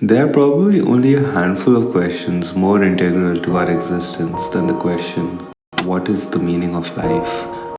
There are probably only a handful of questions more integral to our existence than the question, what is the meaning of life?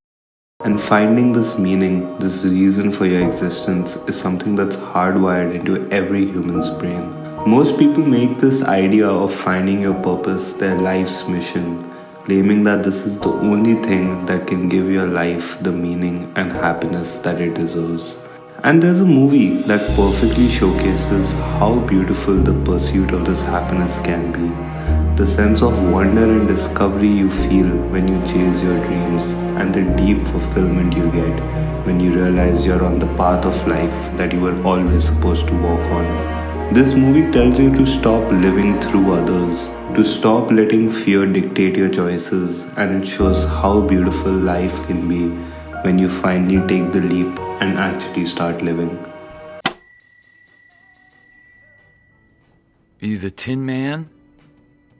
And finding this meaning, this reason for your existence, is something that's hardwired into every human's brain. Most people make this idea of finding your purpose their life's mission, claiming that this is the only thing that can give your life the meaning and happiness that it deserves. And there's a movie that perfectly showcases how beautiful the pursuit of this happiness can be. The sense of wonder and discovery you feel when you chase your dreams, and the deep fulfillment you get when you realize you're on the path of life that you were always supposed to walk on. This movie tells you to stop living through others, to stop letting fear dictate your choices, and it shows how beautiful life can be when you finally take the leap and actually start living. Are you the Tin Man?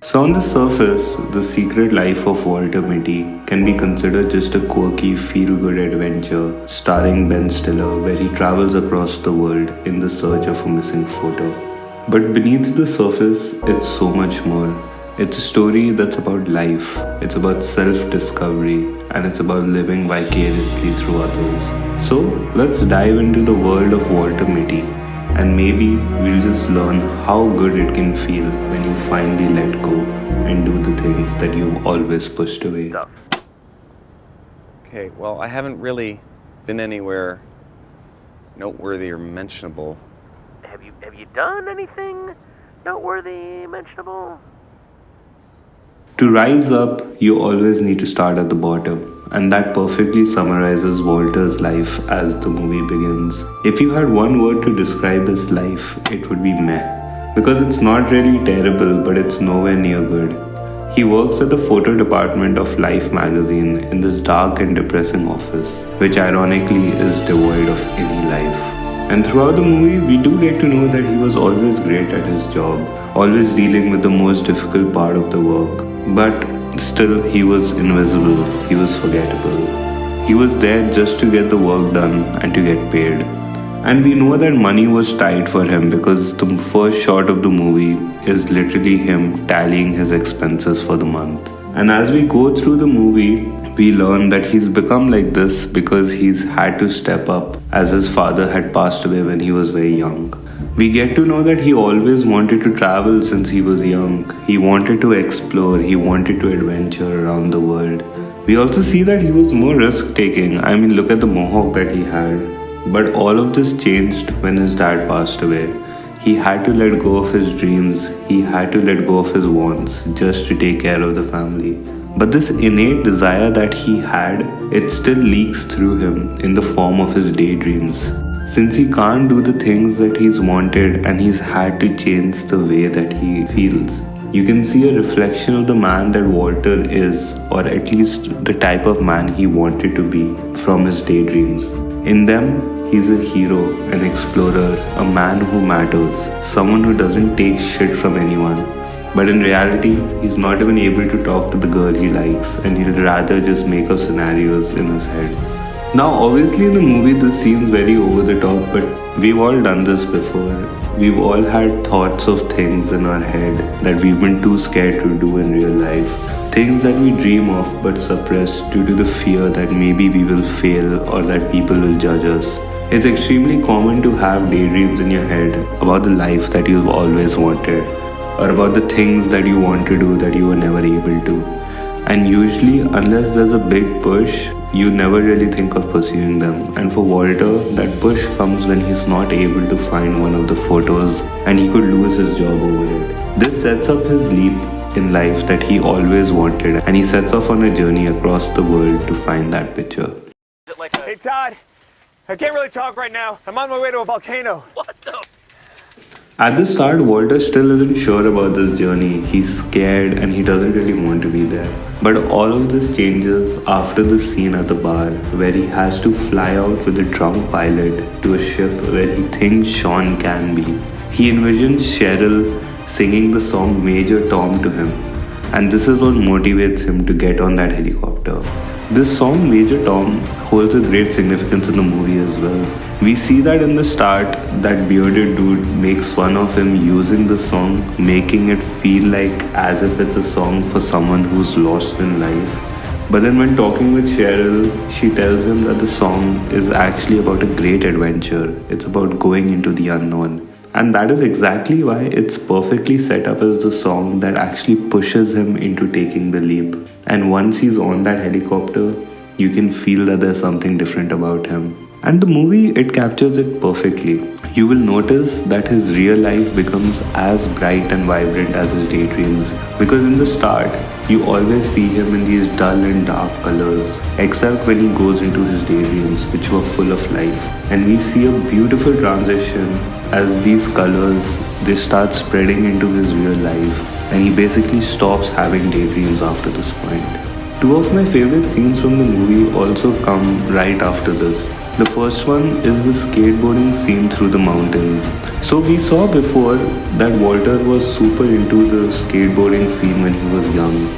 So, on the surface, The Secret Life of Walter Mitty can be considered just a quirky, feel good adventure starring Ben Stiller, where he travels across the world in the search of a missing photo. But beneath the surface, it's so much more. It's a story that's about life, it's about self discovery, and it's about living vicariously through others. So, let's dive into the world of Walter Mitty, and maybe we'll just learn how good it can feel when you finally let go and do the things that you've always pushed away. Okay, well, I haven't really been anywhere noteworthy or mentionable. Have you done anything noteworthy, mentionable? To rise up, you always need to start at the bottom, and that perfectly summarizes Walter's life as the movie begins. If you had one word to describe his life, it would be meh. Because it's not really terrible, but it's nowhere near good. He works at the photo department of Life magazine in this dark and depressing office, which ironically is devoid of any life. And throughout the movie, we do get to know that he was always great at his job, always dealing with the most difficult part of the work. But still, he was invisible, he was forgettable. He was there just to get the work done and to get paid. And we know that money was tight for him because the first shot of the movie is literally him tallying his expenses for the month. And as we go through the movie, we learn that he's become like this because he's had to step up as his father had passed away when he was very young. We get to know that he always wanted to travel since he was young. He wanted to explore, he wanted to adventure around the world. We also see that he was more risk taking. I mean, look at the mohawk that he had. But all of this changed when his dad passed away. He had to let go of his dreams, he had to let go of his wants just to take care of the family. But this innate desire that he had, it still leaks through him in the form of his daydreams. Since he can't do the things that he's wanted and he's had to change the way that he feels, you can see a reflection of the man that Walter is, or at least the type of man he wanted to be from his daydreams. In them, he's a hero, an explorer, a man who matters, someone who doesn't take shit from anyone. But in reality, he's not even able to talk to the girl he likes, and he'll rather just make up scenarios in his head. Now, obviously, in the movie, this seems very over the top, but we've all done this before. We've all had thoughts of things in our head that we've been too scared to do in real life. Things that we dream of but suppress due to the fear that maybe we will fail or that people will judge us. It's extremely common to have daydreams in your head about the life that you've always wanted, or about the things that you want to do that you were never able to. And usually, unless there's a big push, you never really think of pursuing them. And for Walter, that push comes when he's not able to find one of the photos and he could lose his job over it. This sets up his leap in life that he always wanted, and he sets off on a journey across the world to find that picture. Hey Todd, I can't really talk right now. I'm on my way to a volcano. What the? At the start, Walter still isn't sure about this journey. He's scared and he doesn't really want to be there. But all of this changes after the scene at the bar where he has to fly out with a drunk pilot to a ship where he thinks Sean can be. He envisions Cheryl singing the song Major Tom to him, and this is what motivates him to get on that helicopter. This song Major Tom holds a great significance in the movie as well. We see that in the start, that bearded dude makes fun of him using the song, making it feel like as if it's a song for someone who's lost in life. But then, when talking with Cheryl, she tells him that the song is actually about a great adventure. It's about going into the unknown. And that is exactly why it's perfectly set up as the song that actually pushes him into taking the leap. And once he's on that helicopter, you can feel that there's something different about him. And the movie, it captures it perfectly. You will notice that his real life becomes as bright and vibrant as his daydreams. Because in the start, you always see him in these dull and dark colors, except when he goes into his daydreams, which were full of life. And we see a beautiful transition as these colors, they start spreading into his real life, and he basically stops having daydreams after this point. Two of my favorite scenes from the movie also come right after this. The first one is the skateboarding scene through the mountains. So we saw before that Walter was super into the skateboarding scene when he was young.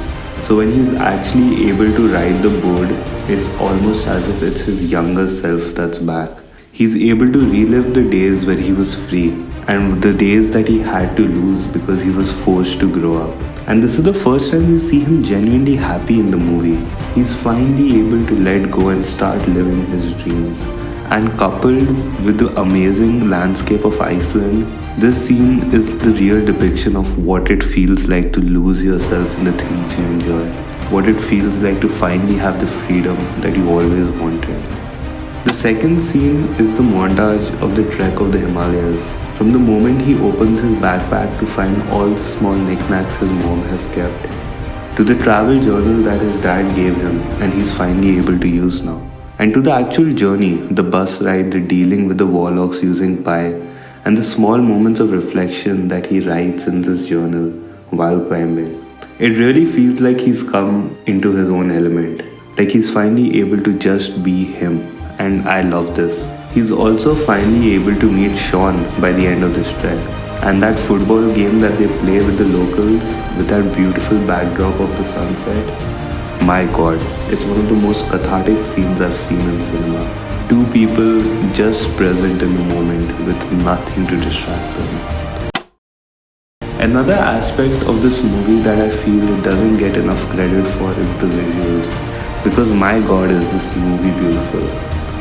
So when he's actually able to ride the board, it's almost as if it's his younger self that's back. He's able to relive the days where he was free and the days that he had to lose because he was forced to grow up. And this is the first time you see him genuinely happy in the movie. He's finally able to let go and start living his dreams. And coupled with the amazing landscape of Iceland, this scene is the real depiction of what it feels like to lose yourself in the things you enjoy. What it feels like to finally have the freedom that you always wanted. The second scene is the montage of the trek of the Himalayas. From the moment he opens his backpack to find all the small knickknacks his mom has kept, to the travel journal that his dad gave him and he's finally able to use now, and to the actual journey, the bus ride, the dealing with the warlocks using pie, and the small moments of reflection that he writes in this journal while climbing. It really feels like he's come into his own element, like he's finally able to just be him. And I love this. He's also finally able to meet Sean by the end of this trek. And that football game that they play with the locals, with that beautiful backdrop of the sunset, my god, it's one of the most cathartic scenes I've seen in cinema. Two people just present in the moment with nothing to distract them. Another aspect of this movie that I feel it doesn't get enough credit for is the visuals. Because my god, is this movie beautiful.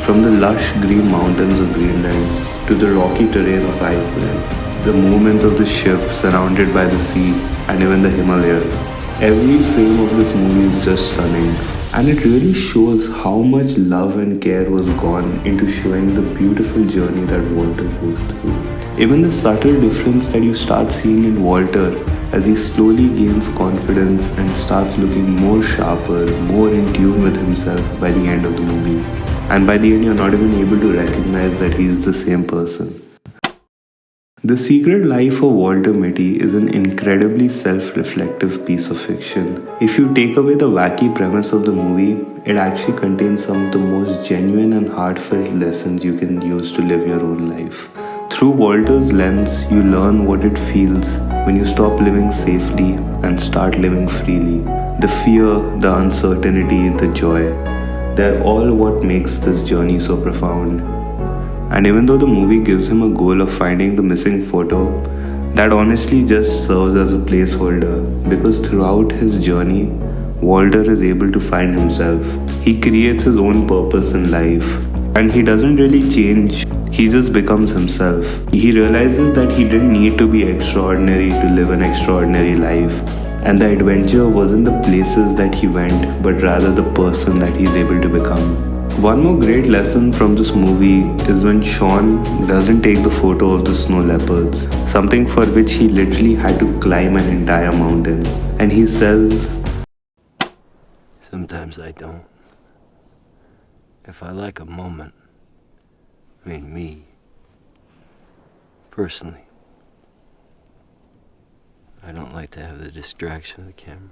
From the lush green mountains of Greenland to the rocky terrain of Iceland, the movements of the ship surrounded by the sea, and even the Himalayas. Every frame of this movie is just stunning, and it really shows how much love and care was gone into showing the beautiful journey that Walter goes through. Even the subtle difference that you start seeing in Walter as he slowly gains confidence and starts looking more sharper, more in tune with himself by the end of the movie. And by the end, you're not even able to recognize that he's the same person. The Secret Life of Walter Mitty is an incredibly self-reflective piece of fiction. If you take away the wacky premise of the movie, it actually contains some of the most genuine and heartfelt lessons you can use to live your own life. Through Walter's lens, you learn what it feels when you stop living safely and start living freely. The fear, the uncertainty, the joy, they're all what makes this journey so profound. And even though the movie gives him a goal of finding the missing photo, that honestly just serves as a placeholder, because throughout his journey, Walter is able to find himself. He creates his own purpose in life, and he doesn't really change, he just becomes himself. He realizes that he didn't need to be extraordinary to live an extraordinary life. And the adventure wasn't the places that he went, but rather the person that he's able to become. One more great lesson from this movie is when Sean doesn't take the photo of the snow leopards, something for which he literally had to climb an entire mountain. And he says, "Sometimes I don't. If I like a moment, me, personally, I don't like to have the distraction of the camera."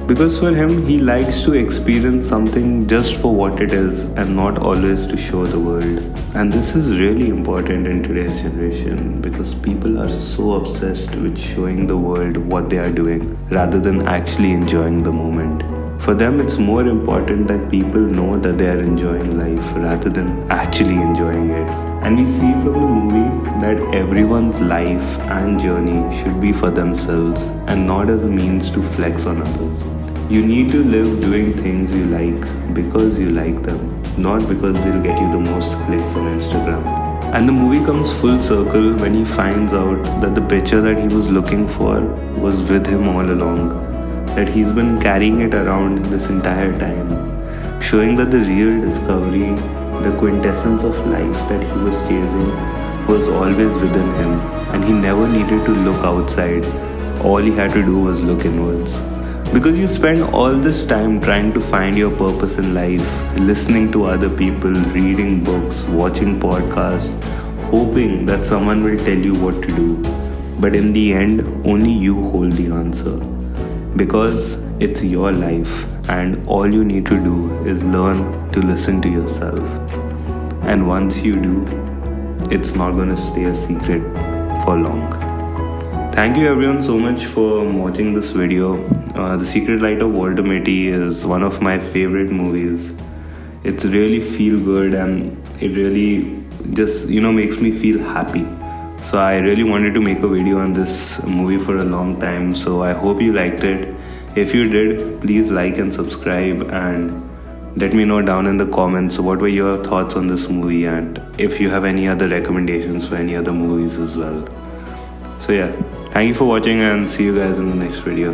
Because for him, he likes to experience something just for what it is and not always to show the world. And this is really important in today's generation because people are so obsessed with showing the world what they are doing rather than actually enjoying the moment. For them, it's more important that people know that they are enjoying life rather than actually enjoying it. And we see from the movie that everyone's life and journey should be for themselves and not as a means to flex on others. You need to live doing things you like because you like them, not because they'll get you the most clicks on Instagram. And the movie comes full circle when he finds out that the picture that he was looking for was with him all along, that he's been carrying it around this entire time, showing that the real discovery, the quintessence of life that he was chasing, was always within him, and he never needed to look outside. All he had to do was look inwards. Because you spend all this time trying to find your purpose in life, listening to other people, reading books, watching podcasts, hoping that someone will tell you what to do. But in the end, only you hold the answer. Because it's your life, and all you need to do is learn to listen to yourself. And once you do, it's not going to stay a secret for long. Thank you everyone so much for watching this video. The Secret Life of Walter Mitty is one of my favorite movies. It's really feel good and it really just makes me feel happy. So I really wanted to make a video on this movie for a long time. So I hope you liked it. If you did, please like and subscribe and let me know down in the comments what were your thoughts on this movie and if you have any other recommendations for any other movies as well. So yeah, thank you for watching and see you guys in the next video.